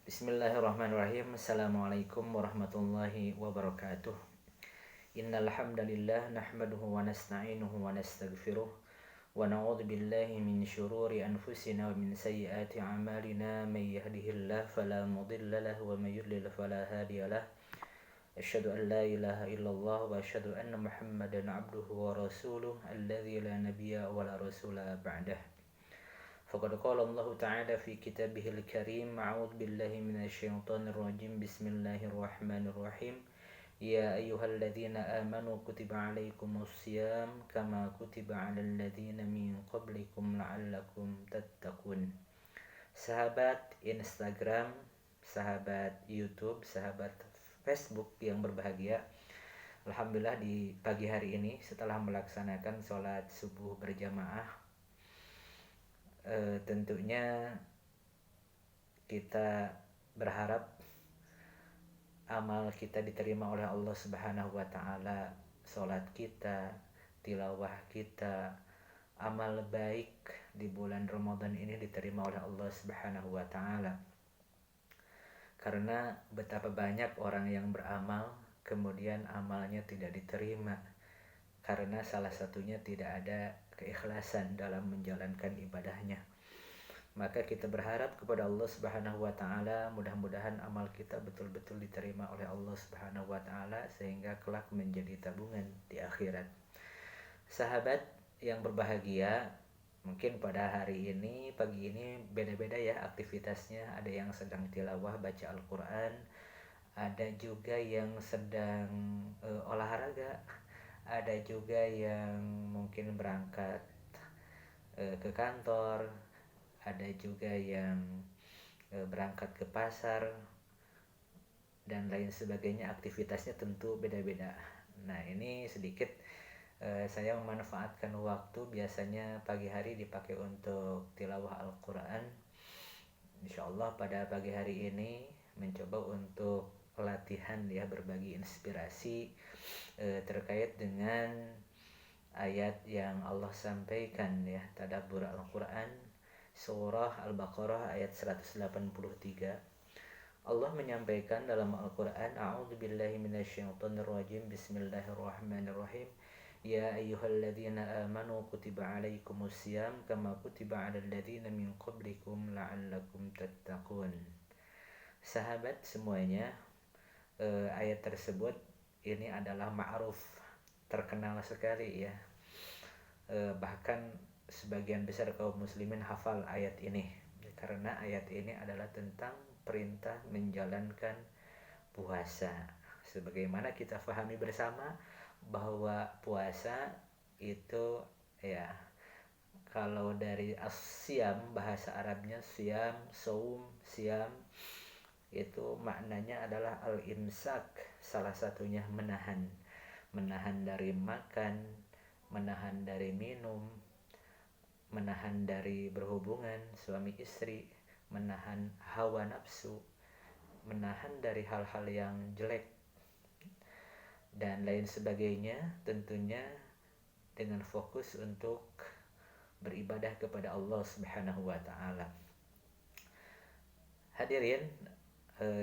Bismillahirrahmanirrahim. Assalamualaikum warahmatullahi wabarakatuh. Innal hamdalillah nahmaduhu wa nasta'inuhu wa nastaghfiruh wa na'udzu billahi min syururi anfusina wa min sayyiati a'malina may yahdihillahu fala mudilla lahu wa may yudlil fala hadiya lahu. Asyhadu an la ilaha illallah wa asyhadu anna Muhammadan 'abduhu wa rasuluh alladzi la nabiyya wa la rasula ba'dah. Faqad qala Allah Ta'ala fi kitabihil karim. A'udzu billahi minasyaitonir rajim. Bismillahirrahmanirrahim. Ya ayyuhalladzina amanu kutiba 'alaikumus syiyam kama kutiba 'alal ladzina min qablikum la'allakum tattaqun. Sahabat Instagram, sahabat YouTube, sahabat Facebook yang berbahagia, alhamdulillah di pagi hari ini setelah melaksanakan sholat subuh berjamaah, tentunya kita berharap amal kita diterima oleh Allah Subhanahu wa taala, salat kita, tilawah kita, amal baik di bulan Ramadan ini diterima oleh Allah Subhanahu wa taala. Karena betapa banyak orang yang beramal kemudian amalnya tidak diterima karena salah satunya tidak ada keikhlasan dalam menjalankan ibadahnya. Maka kita berharap kepada Allah Subhanahu wa taala, mudah-mudahan amal kita betul-betul diterima oleh Allah Subhanahu wa taala sehingga kelak menjadi tabungan di akhirat. Sahabat yang berbahagia, mungkin pada hari ini, pagi ini beda-beda ya aktivitasnya. Ada yang sedang tilawah baca Al-Qur'an, ada juga yang sedang olahraga, ada juga yang mungkin berangkat ke kantor, ada juga yang berangkat ke pasar dan lain sebagainya. Aktivitasnya tentu beda-beda. Nah, ini sedikit saya memanfaatkan waktu, biasanya pagi hari dipakai untuk tilawah Al-Quran. Insyaallah pada pagi hari ini mencoba untuk latihan ya, berbagi inspirasi terkait dengan ayat yang Allah sampaikan ya, tadabbur Al-Quran, surah Al-Baqarah ayat 183. Allah menyampaikan dalam Al-Quran, A'udzubillahi minasyaitonirrajim, Bismillahirrahmanirrahim. Ya ayyuhalladzina amanu kutiba 'alaikumus syiyam kama kutiba 'alal ladzina min qablikum la'allakum tattaqun. Sahabat semuanya, ayat tersebut ini adalah ma'ruf, terkenal sekali ya. Bahkan sebagian besar kaum muslimin hafal ayat ini, karena ayat ini adalah tentang perintah menjalankan puasa. Sebagaimana kita fahami bersama bahwa puasa itu ya, kalau dari as-siyam, bahasa Arabnya siyam, saum, siam, itu maknanya adalah al-imsak, salah satunya menahan dari makan, menahan dari minum, menahan dari berhubungan suami istri, menahan hawa nafsu, menahan dari hal-hal yang jelek dan lain sebagainya, tentunya dengan fokus untuk beribadah kepada Allah Subhanahu wa taala. Hadirin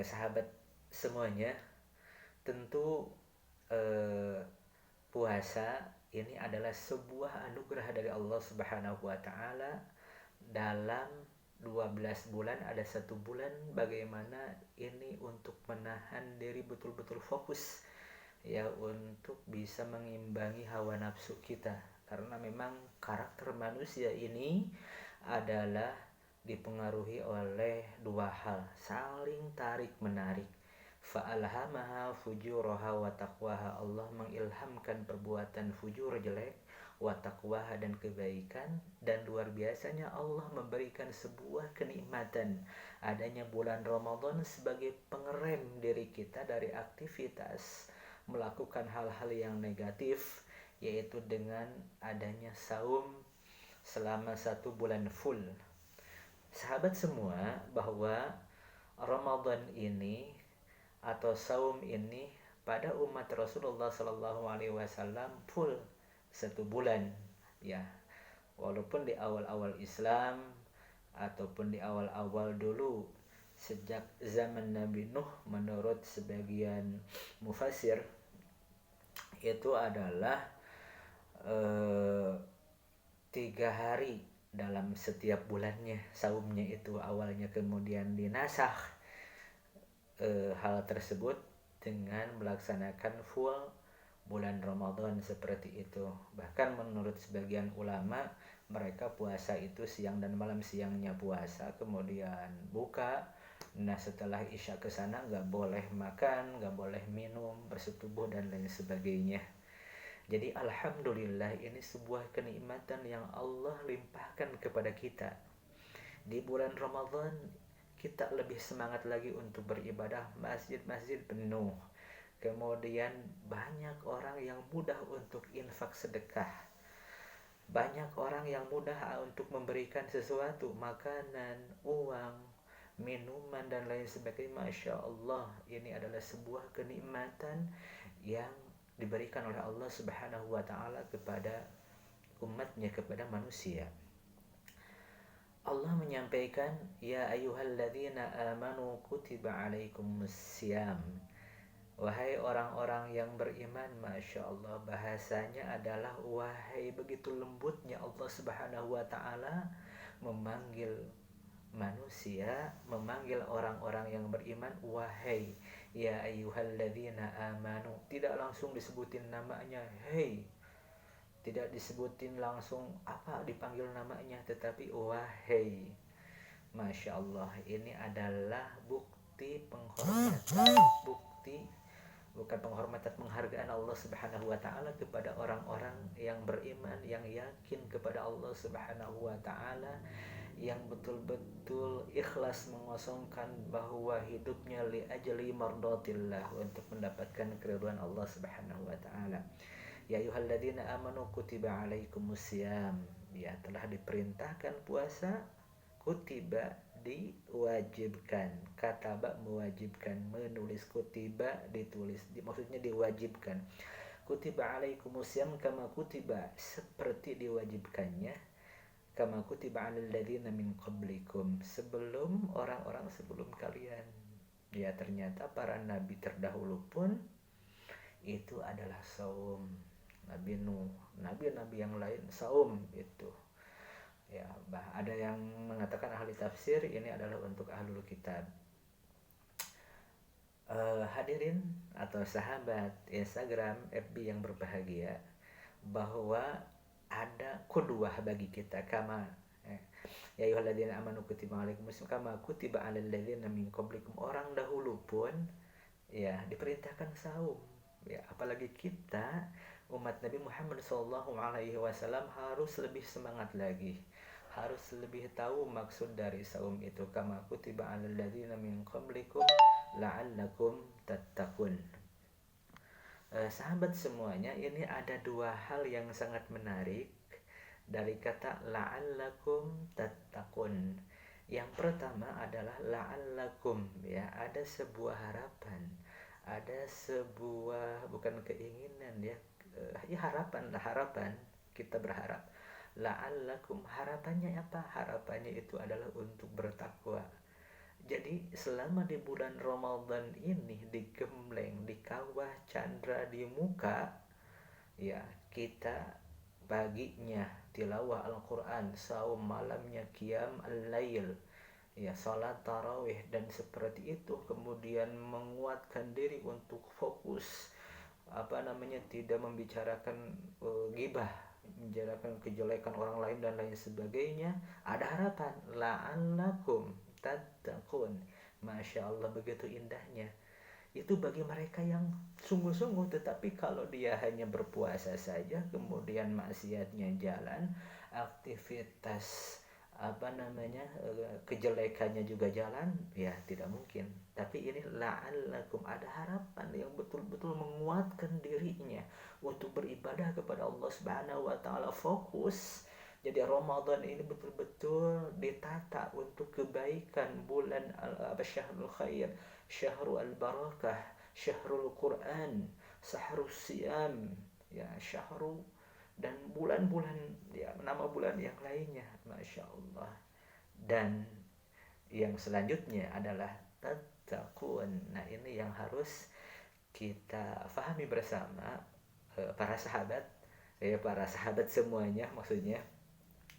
sahabat semuanya, tentu puasa ini adalah sebuah anugerah dari Allah Subhanahu wa taala. Dalam 12 bulan ada 1 bulan bagaimana ini untuk menahan diri, betul-betul fokus ya, untuk bisa mengimbangi hawa nafsu kita. Karena memang karakter manusia ini adalah dipengaruhi oleh 2 hal, saling tarik menarik. Fa'alhamaha fujuraha wa taqwaha, Allah mengilhamkan perbuatan fujur jelek, wa taqwaha dan kebaikan. Dan luar biasanya Allah memberikan sebuah kenikmatan, adanya bulan Ramadan sebagai pengerem diri kita dari aktivitas melakukan hal-hal yang negatif, yaitu dengan adanya saum selama 1 bulan full. Sahabat semua, bahwa Ramadan ini atau saum ini pada umat Rasulullah Sallallahu Alaihi Wasallam full 1 bulan ya. Walaupun di awal-awal Islam ataupun di awal-awal dulu sejak zaman Nabi Nuh menurut sebagian mufassir itu adalah 3 hari dalam setiap bulannya saumnya itu awalnya, kemudian dinasakh hal tersebut dengan melaksanakan full bulan Ramadan seperti itu. Bahkan menurut sebagian ulama mereka puasa itu siang dan malam, siangnya puasa kemudian buka. Nah setelah isya ke sana nggak boleh makan, nggak boleh minum, bersetubuh dan lain sebagainya. Jadi alhamdulillah ini sebuah kenikmatan yang Allah limpahkan kepada kita. Di bulan Ramadan kita lebih semangat lagi untuk beribadah, masjid-masjid penuh. Kemudian banyak orang yang mudah untuk infak sedekah. Banyak orang yang mudah untuk memberikan sesuatu, makanan, uang, minuman dan lain sebagainya. Masya Allah, ini adalah sebuah kenikmatan yang diberikan oleh Allah Subhanahu wa taala kepada umatnya, kepada manusia. Allah menyampaikan, ya ayyuhalladzina amanu kutiba alaikumussyam. Wahai orang-orang yang beriman, Masya Allah, bahasanya adalah wahai, begitu lembutnya Allah Subhanahu wa taala memanggil manusia, memanggil orang-orang yang beriman, wahai ya ayyuhalladzina amanu. Tidak langsung disebutin namanya, hey, tidak disebutin langsung apa dipanggil namanya, tetapi wahai. Masya Allah, ini adalah bukti penghormatan, bukti bukan penghormatan, penghargaan Allah Subhanahu wa taala kepada orang-orang yang beriman, yang yakin kepada Allah Subhanahu wa taala, yang betul-betul ikhlas mengosongkan bahwa hidupnya li ajli mardatillah, untuk mendapatkan keridhaan Allah Subhanahu wa taala. Ya ayyuhalladzina amanu kutiba alaikumussyam. Ya, telah diperintahkan puasa, kutiba diwajibkan, kataba mewajibkan, menulis, kutiba ditulis, maksudnya diwajibkan. Kutiba alaikumussyam kama kutiba, seperti diwajibkannya, kama kutiba 'alal ladzina min qablikum, sebelum orang-orang sebelum kalian. Ya, ternyata para nabi terdahulu pun itu adalah saum. Nabi Nuh, nabi-nabi yang lain saum itu. Ya, ada yang mengatakan ahli tafsir ini adalah untuk ahlul kitab. Hadirin atau sahabat Instagram, FB yang berbahagia, bahwa ada qudwah bagi kita, kama ya ayyuhalladzina amanu kutiba alaikumussyam kama kutiba 'alal ladzina min qablikum. Orang dahulu pun ya diperintahkan saum. Ya, apalagi kita umat Nabi Muhammad SAW harus lebih semangat lagi, harus lebih tahu maksud dari saum itu. Kama kutiba 'alal ladzina min qablikum la'allakum tattaqun. Sahabat semuanya, ini ada 2 hal yang sangat menarik dari kata la'allakum tattaqun. Yang pertama adalah la'allakum, ya, ada sebuah harapan, ada sebuah, bukan keinginan ya, ya harapan lah, harapan kita berharap. La'allakum, harapannya apa? Harapannya itu adalah untuk bertakwa. Jadi selama di bulan Ramadan ini digembleng, di kawah candra di muka, ya kita paginya tilawah Al-Quran, saum, malamnya qiyam al-lail, ya salat tarawih dan seperti itu, kemudian menguatkan diri untuk fokus tidak membicarakan ghibah, membicarakan kejelekan orang lain dan lain sebagainya. Ada harapan, la'allakum tattaqun. Masya Allah, begitu indahnya itu bagi mereka yang sungguh-sungguh. Tetapi kalau dia hanya berpuasa saja kemudian maksiatnya jalan, aktivitas kejelekannya juga jalan, ya tidak mungkin. Tapi ini la'allakum, ada harapan yang betul-betul menguatkan dirinya untuk beribadah kepada Allah Subhanahu wa taala, fokus. Jadi Ramadan ini betul-betul ditata untuk kebaikan, bulan syahrul khair, syahrul al-barakah, syahrul Quran, syahrul siyam, ya syahrul, dan bulan-bulan, ya nama bulan yang lainnya, Masya Allah. Dan Yang selanjutnya adalah tattaqun. Nah, ini yang harus kita pahami bersama, para sahabat, para sahabat semuanya maksudnya,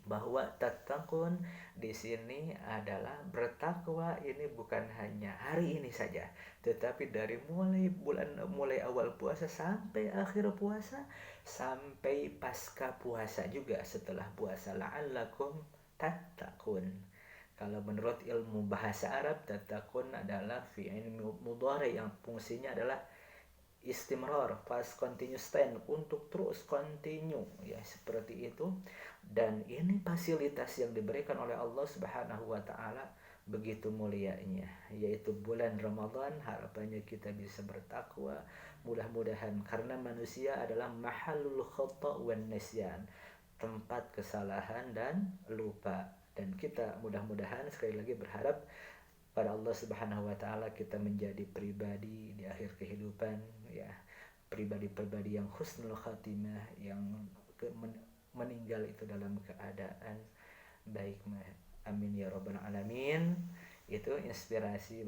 bahwa tattaqun di sini adalah bertakwa. Ini bukan hanya hari ini saja, tetapi dari mulai awal puasa sampai akhir puasa, sampai pasca puasa juga setelah puasa, la'allakum tattaqun. Kalau menurut ilmu bahasa Arab, tattaqun adalah fi'il mudhari yang fungsinya adalah istimrar, past continuous tense, untuk terus continue, ya seperti itu. Dan ini fasilitas yang diberikan oleh Allah Subhanahu wa taala begitu mulianya, yaitu bulan Ramadan. Harapannya kita bisa bertakwa, mudah-mudahan, karena manusia adalah mahalul khata' wan nisyan, tempat kesalahan dan lupa. Dan kita mudah-mudahan sekali lagi berharap pada Allah Subhanahu wa taala kita menjadi pribadi di akhir kehidupan, ya, pribadi-pribadi yang husnul khatimah, yang meninggal itu dalam keadaan baik. Amin ya rabbal alamin. Itu inspirasi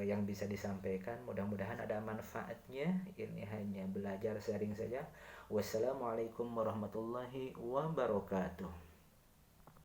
yang bisa disampaikan, mudah-mudahan ada manfaatnya. Ini hanya belajar sharing saja. Wassalamualaikum warahmatullahi wabarakatuh.